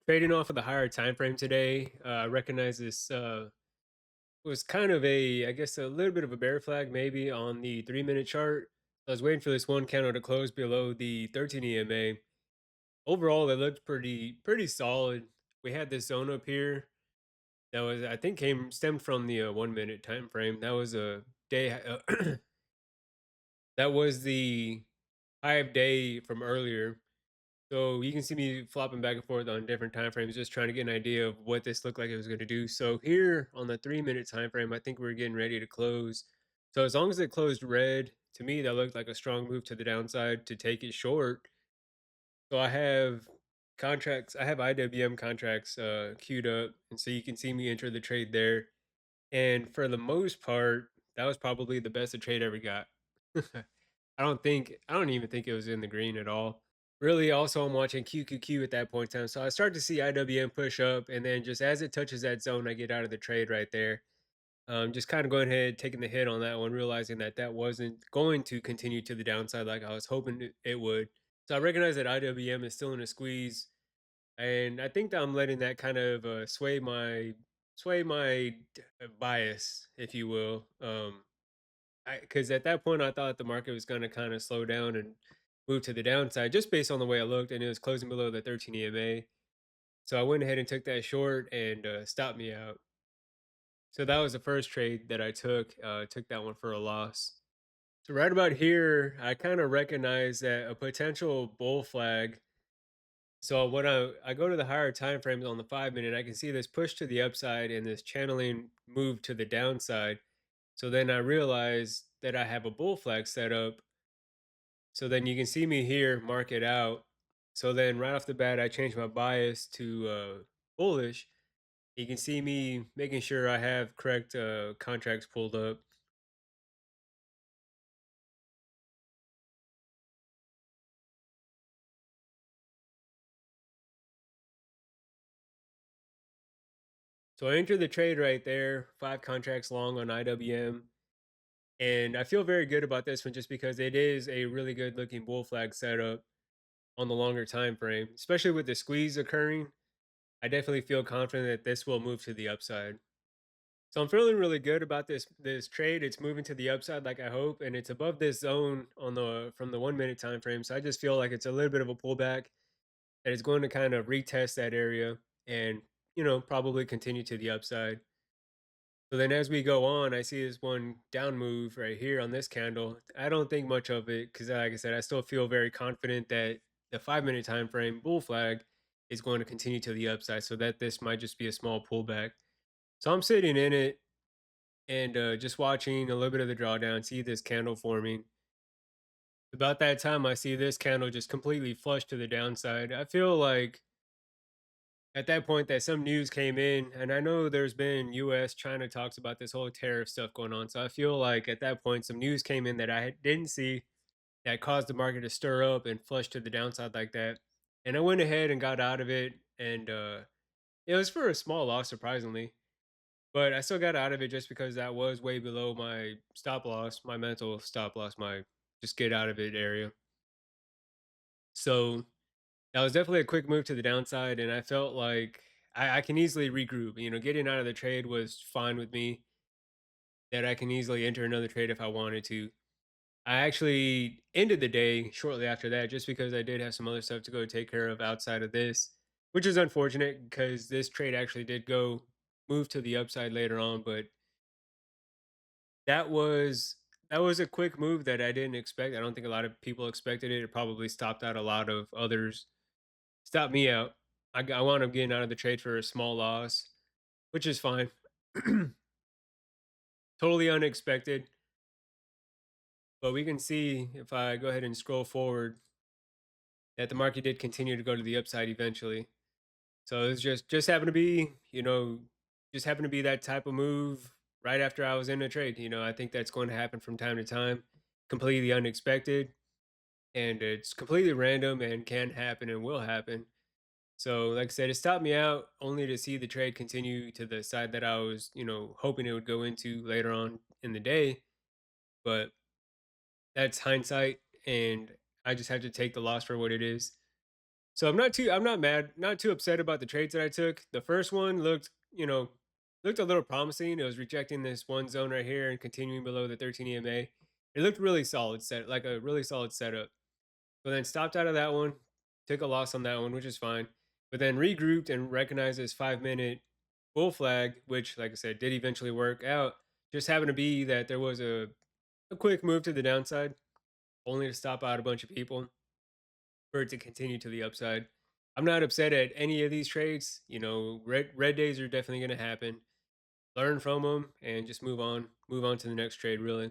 Trading off of the higher time frame today, I recognize this was kind of a, I guess, a little bit of a bear flag maybe on the 3 minute chart. I was waiting for this one candle to close below the 13 EMA. Overall, it looked pretty solid. We had this zone up here that was, I think, came stemmed from the 1 minute time frame. That was a day. That was the high of day from earlier. So you can see me flopping back and forth on different time frames, just trying to get an idea of what this looked like it was going to do. So here on the 3 minute time frame, I think we're getting ready to close. So as long as it closed red, to me that looked like a strong move to the downside to take it short. So I have contracts, I have IWM contracts queued up, and so you can see me enter the trade there. And for the most part, that was probably the best the trade ever got. I don't even think it was in the green at all. Really, also, I'm watching QQQ at that point in time. So I start to see IWM push up, and then just as it touches that zone, I get out of the trade right there. Just kind of going ahead, taking the hit on that one, realizing that that wasn't going to continue to the downside like I was hoping it would. So I recognize that IWM is still in a squeeze, and I think that I'm letting that kind of sway my bias, if you will. Because at that point, I thought the market was going to kind of slow down and move to the downside just based on the way it looked, and it was closing below the 13 EMA. So I went ahead and took that short and stopped me out. So that was the first trade that I took. Took that one for a loss. So right about here, I kind of recognize that a potential bull flag. So when I go to the higher time frames on the 5 minute, I can see this push to the upside and this channeling move to the downside. So then I realize that I have a bull flag set up. So then you can see me here mark it out. So then right off the bat, I change my bias to bullish. You can see me making sure I have correct contracts pulled up. So I entered the trade right there, 5 contracts long on IWM. And I feel very good about this one just because it is a really good looking bull flag setup on the longer time frame, especially with the squeeze occurring. I definitely feel confident that this will move to the upside. So I'm feeling really good about this trade. It's moving to the upside like I hope, and it's above this zone on the from the 1 minute time frame. So I just feel like it's a little bit of a pullback that is going to kind of retest that area and probably continue to the upside. So then as we go on, I see this one down move right here on this candle. I don't think much of it because, like I said, I still feel very confident that the 5 minute time frame bull flag is going to continue to the upside. So that this might just be a small pullback. So I'm sitting in it and just watching a little bit of the drawdown, see this candle forming. About that time, I see this candle just completely flush to the downside. I feel like at that point that some news came in, and I know there's been US China talks about this whole tariff stuff going on. So I feel like at that point some news came in that didn't see that caused the market to stir up and flush to the downside like that. And I went ahead and got out of it, and it was for a small loss surprisingly. But I still got out of it just because that was way below my stop loss, my mental stop loss, my just get out of it area. So that was definitely a quick move to the downside, and I felt like I can easily regroup. Getting out of the trade was fine with me. That I can easily enter another trade if I wanted to. I actually ended the day shortly after that, just because I did have some other stuff to go take care of outside of this, which is unfortunate because this trade actually did go move to the upside later on, but That was that was a quick move that I didn't expect. I don't think a lot of people expected it. It probably stopped out a lot of others. Stopped me out. I wound up getting out of the trade for a small loss, which is fine. Totally unexpected. But we can see if I go ahead and scroll forward that the market did continue to go to the upside eventually. So it's just happened to be, just happened to be that type of move right after I was in a trade. I think that's going to happen from time to time. Completely unexpected, and it's completely random and can happen and will happen. So, like I said, it stopped me out only to see the trade continue to the side that I was, hoping it would go into later on in the day. But that's hindsight, and I just had to take the loss for what it is. So I'm not mad, not too upset about the trades that I took. The first one looked, looked a little promising. It was rejecting this one zone right here and continuing below the 13 EMA. It looked really solid like a really solid setup. But then stopped out of that one, took a loss on that one, which is fine. But then regrouped and recognized this 5 minute bull flag, which, like I said, did eventually work out. Just happened to be that there was a quick move to the downside, only to stop out a bunch of people for it to continue to the upside. I'm not upset at any of these trades. Red days are definitely going to happen. Learn from them and just move on. Move on to the next trade. Really.